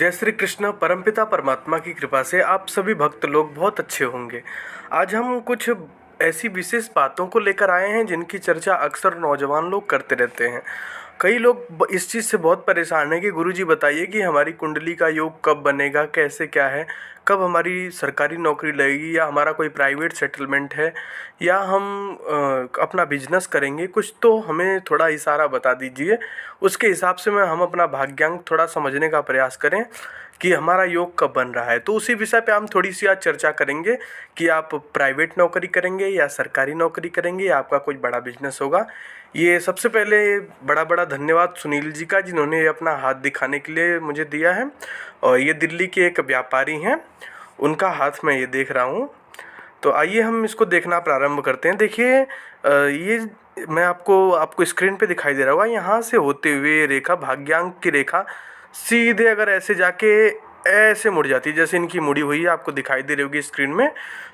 जय श्री कृष्ण। परमपिता परमात्मा की कृपा से आप सभी भक्त लोग बहुत अच्छे होंगे। आज हम कुछ ऐसी विशेष बातों को लेकर आए हैं जिनकी चर्चा अक्सर नौजवान लोग करते रहते हैं। कई लोग इस चीज़ से बहुत परेशान हैं कि गुरुजी बताइए कि हमारी कुंडली का योग कब बनेगा, कैसे क्या है, कब हमारी सरकारी नौकरी लगेगी या हमारा कोई प्राइवेट सेटलमेंट है या हम अपना बिजनेस करेंगे, कुछ तो हमें थोड़ा इशारा बता दीजिए। उसके हिसाब से हम अपना भाग्यांक थोड़ा समझने का प्रयास करें कि हमारा योग कब बन रहा है। तो उसी विषय पे हम थोड़ी सी आज चर्चा करेंगे कि आप प्राइवेट नौकरी करेंगे या सरकारी नौकरी करेंगे या आपका कोई बड़ा बिजनेस होगा। ये सबसे पहले बड़ा बड़ा धन्यवाद सुनील जी का, जिन्होंने अपना हाथ दिखाने के लिए मुझे दिया है। और ये दिल्ली के एक व्यापारी हैं, उनका हाथ मैं ये देख रहा हूँ। तो आइए हम इसको देखना प्रारंभ करते हैं। देखिए ये मैं आपको स्क्रीन पे दिखाई दे रहा होगा, यहाँ से होते हुए रेखा, भाग्यांक की रेखा सीधे अगर ऐसे जाके ऐसे मुड़ जाती है, जैसे इनकी मुड़ी हुई है, आपको दिखाई दे रही होगी स्क्रीन में।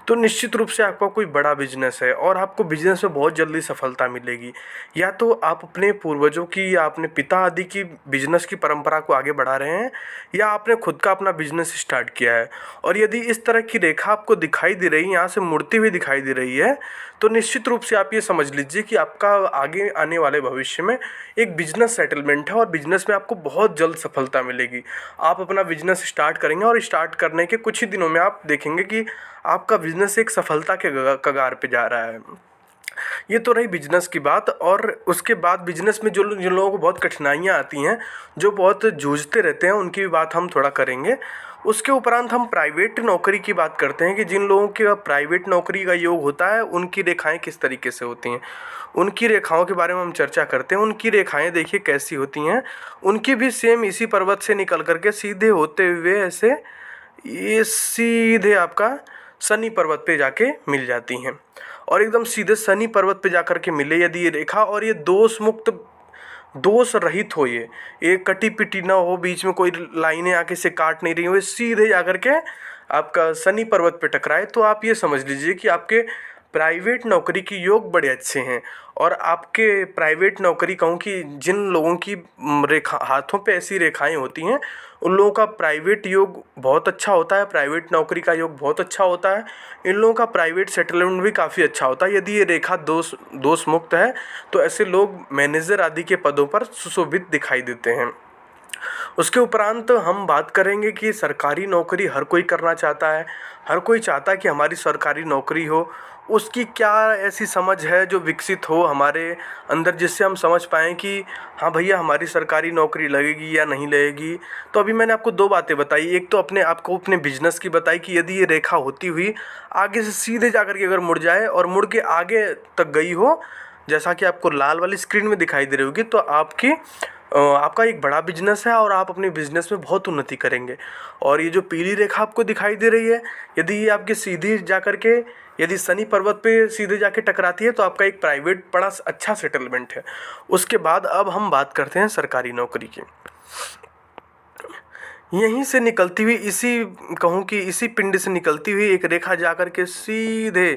तो निश्चित रूप से आपका कोई बड़ा बिजनेस है और आपको बिजनेस में बहुत जल्दी सफलता मिलेगी। या तो आप अपने पूर्वजों की या अपने पिता आदि की बिजनेस की परंपरा को आगे बढ़ा रहे हैं या आपने खुद का अपना बिजनेस स्टार्ट किया है। और यदि इस तरह की रेखा आपको दिखाई दे रही है, यहाँ से मुड़ती हुई दिखाई दे रही है, तो निश्चित रूप से आप ये समझ लीजिए कि आपका आगे आने वाले भविष्य में एक बिजनेस सेटलमेंट है और बिजनेस में आपको बहुत जल्द सफलता मिलेगी। आप अपना बिजनेस स्टार्ट करेंगे और स्टार्ट करने के कुछ ही दिनों में आप देखेंगे कि आपका बिजनेस एक सफलता के कगार पे जा रहा है। ये तो रही बिजनेस की बात। और उसके बाद बिजनेस में जिन लोगों को बहुत कठिनाइयाँ आती हैं, जो बहुत जूझते रहते हैं, उनकी भी बात हम थोड़ा करेंगे। उसके उपरांत हम प्राइवेट नौकरी की बात करते हैं कि जिन लोगों के प्राइवेट नौकरी का योग होता है उनकी रेखाएं किस तरीके से होती हैं। उनकी रेखाओं के बारे में हम चर्चा करते हैं। उनकी रेखाएं देखिए कैसी होती हैं। उनकी भी सेम इसी पर्वत से निकल करके सीधे होते हुए ऐसे ये सीधे आपका शनि पर्वत पे जाके मिल जाती हैं और एकदम सीधे शनि पर्वत पे जाकर के मिले यदि ये रेखा, और ये दोष मुक्त, दोष रहित हो, ये कटी पिटी ना हो, बीच में कोई लाइनें आके से काट नहीं रही हो, ये सीधे जाकर के आपका शनि पर्वत पे टकराए, तो आप ये समझ लीजिए कि आपके प्राइवेट नौकरी की योग बड़े अच्छे हैं। और आपके प्राइवेट नौकरी कहूँ कि जिन लोगों की रेखा हाथों पे ऐसी रेखाएं होती हैं, उन लोगों का प्राइवेट योग बहुत अच्छा होता है, प्राइवेट नौकरी का योग बहुत अच्छा होता है। इन लोगों का प्राइवेट सेटलमेंट भी काफ़ी अच्छा होता है। यदि ये रेखा दोष मुक्त है तो ऐसे लोग मैनेजर आदि के पदों पर सुशोभित दिखाई देते हैं। उसके उपरांत हम बात करेंगे कि सरकारी नौकरी हर कोई करना चाहता है, हर कोई चाहता है कि हमारी सरकारी नौकरी हो। उसकी क्या ऐसी समझ है जो विकसित हो हमारे अंदर, जिससे हम समझ पाएँ कि हाँ भैया हमारी सरकारी नौकरी लगेगी या नहीं लगेगी। तो अभी मैंने आपको दो बातें बताई। एक तो आपको अपने बिजनेस की बताई कि यदि ये रेखा होती हुई आगे से सीधे जाकर के अगर मुड़ जाए और मुड़ के आगे तक गई हो, जैसा कि आपको लाल वाली स्क्रीन में दिखाई दे रही होगी, तो आपका एक बड़ा बिजनेस है और आप अपने बिजनेस में बहुत उन्नति करेंगे। और ये जो पीली रेखा आपको दिखाई दे रही है, यदि ये आपके सीधी जाकर के यदि शनि पर्वत पे सीधे जाके टकराती है, तो आपका एक प्राइवेट बड़ा अच्छा सेटलमेंट है। उसके बाद अब हम बात करते हैं सरकारी नौकरी की। यहीं से निकलती हुई, इसी पिंड से निकलती हुई एक रेखा जाकर के सीधे,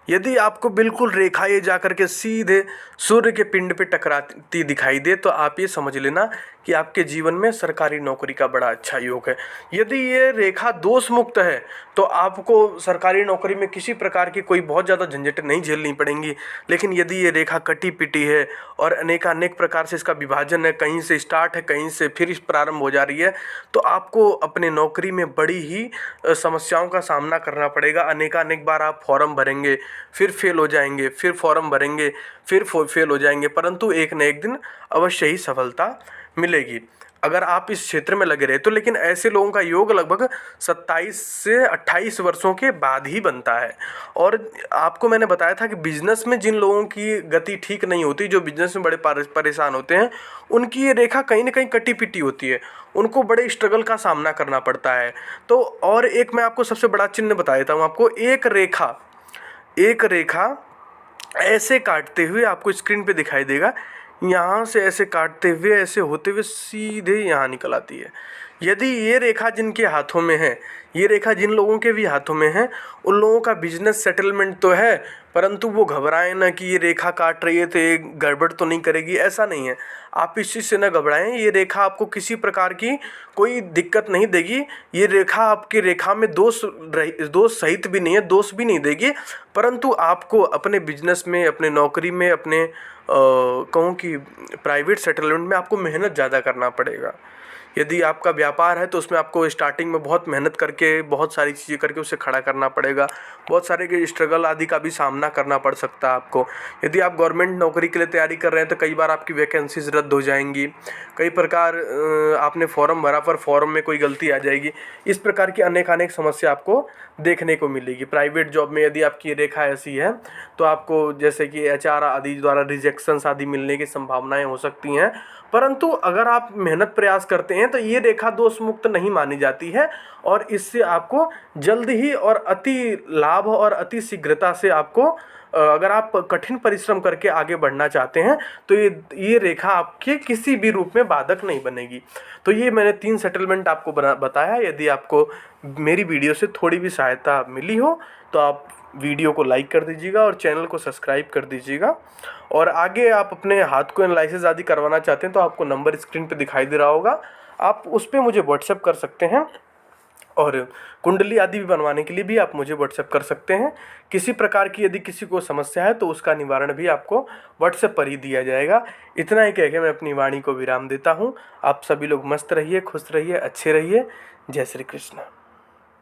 यदि आपको बिल्कुल रेखा ये जाकर के सीधे सूर्य के पिंड पे टकराती दिखाई दे, तो आप ये समझ लेना कि आपके जीवन में सरकारी नौकरी का बड़ा अच्छा योग है। यदि ये रेखा दोष मुक्त है तो आपको सरकारी नौकरी में किसी प्रकार की कोई बहुत ज़्यादा झंझटें नहीं झेलनी पड़ेंगी। लेकिन यदि ये रेखा कटी पिटी है और अनेक प्रकार से इसका विभाजन है, कहीं से स्टार्ट है, कहीं से फिर प्रारंभ हो जा रही है, तो आपको अपने नौकरी में बड़ी ही समस्याओं का सामना करना पड़ेगा। अनेक बार आप फॉर्म भरेंगे, फिर फेल हो जाएंगे, फिर फॉर्म भरेंगे, फिर फेल हो जाएंगे, परंतु एक न एक दिन अवश्य ही सफलता मिलेगी अगर आप इस क्षेत्र में लगे रहे तो। लेकिन ऐसे लोगों का योग लगभग 27 से 28 वर्षों के बाद ही बनता है। और आपको मैंने बताया था कि बिजनेस में जिन लोगों की गति ठीक नहीं होती, जो बिजनेस में बड़े परेशान होते हैं, उनकी ये रेखा कहीं ना कहीं कटी पिटी होती है, उनको बड़े स्ट्रगल का सामना करना पड़ता है। तो और एक मैं आपको सबसे बड़ा चिन्ह बता देता हूँ आपको। एक रेखा ऐसे काटते हुए आपको स्क्रीन पे दिखाई देगा, यहाँ से ऐसे काटते हुए ऐसे होते हुए सीधे यहाँ निकल आती है। यदि ये रेखा जिनके हाथों में है, ये रेखा जिन लोगों के भी हाथों में है, उन लोगों का बिजनेस सेटलमेंट तो है, परंतु वो घबराएं ना कि ये रेखा काट रही है तो ये गड़बड़ तो नहीं करेगी, ऐसा नहीं है। आप इस चीज़ से ना घबराएं, ये रेखा आपको किसी प्रकार की कोई दिक्कत नहीं देगी। ये रेखा आपकी रेखा में दोष सहित भी नहीं है, दोष भी नहीं देगी, परंतु आपको अपने बिजनेस में, अपने नौकरी में, अपने कहूँ कि प्राइवेट सेटलमेंट में आपको मेहनत ज़्यादा करना पड़ेगा। यदि आपका व्यापार है तो उसमें आपको स्टार्टिंग में बहुत मेहनत करके, बहुत सारी चीज़ें करके उसे खड़ा करना पड़ेगा, बहुत सारे के स्ट्रगल आदि का भी सामना करना पड़ सकता है आपको। यदि आप गवर्नमेंट नौकरी के लिए तैयारी कर रहे हैं तो कई बार आपकी वैकेंसीज रद्द हो जाएंगी, कई प्रकार आपने फॉर्म भरा पर फॉर्म में कोई गलती आ जाएगी, इस प्रकार की अनेक समस्या आपको देखने को मिलेगी। प्राइवेट जॉब में यदि आपकी रेखा ऐसी है तो आपको जैसे कि HR आदि द्वारा रिजेक्शंस आदि मिलने की संभावनाएं हो सकती हैं, परंतु अगर आप मेहनत प्रयास करते हैं तो ये रेखा दोष मुक्त नहीं मानी जाती है और इससे आपको जल्द ही और अति लाभ और अति शीघ्रता से आपको अगर आप कठिन परिश्रम करके आगे बढ़ना चाहते हैं तो ये रेखा आपके किसी भी रूप में बाधक नहीं बनेगी। तो ये मैंने 3 सेटलमेंट आपको बताया। यदि आपको मेरी वीडियो से थोड़ी भी सहायता मिली हो तो आप वीडियो को लाइक कर दीजिएगा और चैनल को सब्सक्राइब कर दीजिएगा। और आगे आप अपने हाथ को एनालिसिस आदि करवाना चाहते हैं तो आपको नंबर स्क्रीन पे दिखाई दे रहा होगा, आप उस पर मुझे व्हाट्सएप कर सकते हैं। और कुंडली आदि भी बनवाने के लिए भी आप मुझे व्हाट्सएप कर सकते हैं। किसी प्रकार की यदि किसी को समस्या है तो उसका निवारण भी आपको व्हाट्सएप पर ही दिया जाएगा। इतना ही कह के मैं अपनी वाणी को विराम देता हूँ। आप सभी लोग मस्त रहिए, खुश रहिए, अच्छे रहिए। जय श्री कृष्ण।